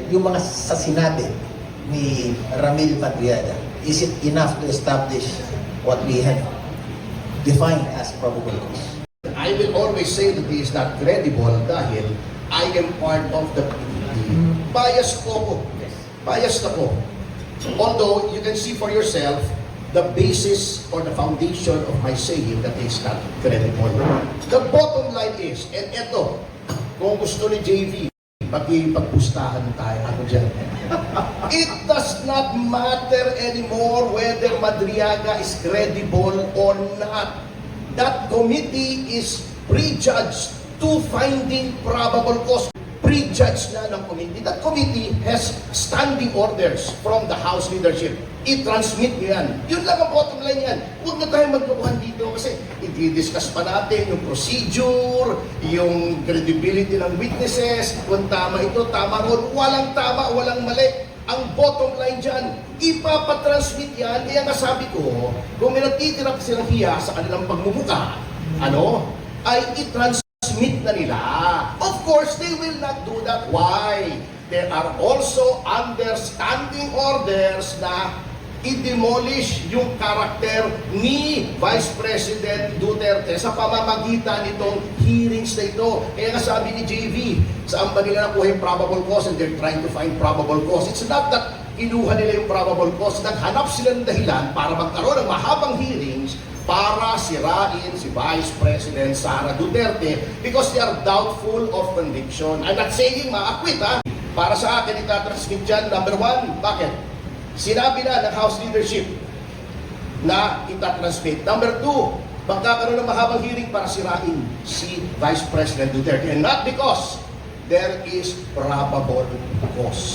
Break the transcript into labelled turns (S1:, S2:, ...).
S1: yung mga sa sinabi ni Ramil Madriaga, is it enough to establish what we have defined as probable cause?
S2: I will always say that he is not credible dahil I am part of the PDP. Bias ko ako. Bias ako. Although, you can see for yourself the basis or the foundation of my saying that he is not credible. The bottom line is, and eto, kung gusto ni JV, pagpustahan tayo ako dyan. It does not matter anymore whether Madriaga is credible or not. That committee is prejudged to finding probable cause. Prejudged na ng committee. That committee has standing orders from the House leadership. I-transmit nyo yan. Yun lang ang bottom line yan. Huwag na tayo maglukuhan dito kasi i-discuss pa natin yung procedure, yung credibility ng witnesses, kung tama ito, tama ron. Walang tama, walang mali. Ang bottom line dyan, ipapatransmit yan. Kaya nga sabi ko, kung may natitira silang hiya sa kanilang pagmumuka, ay i-transmit na nila. Of course, they will not do that. Why? There are also understanding orders na i-demolish yung karakter ni Vice President Duterte sa pamamagitan nitong hearings na ito. Kaya nga sabi ni JV, saan ba nila nakuha yung probable cause and they're trying to find probable cause. It's not that kinuha nila yung probable cause. Naghanap sila ng dahilan para magkaroon ng mahabang hearings para sirain si Vice President Sara Duterte because they are doubtful of conviction. I'm not saying ma-acquit ha. Para sa akin, itatransmit dyan. Number one, bakit? Sinabi na ng House leadership na itatransmit. Number two, magkakaroon ng mahabang hearing para sirain si Vice President Duterte. And not because there is probable cause.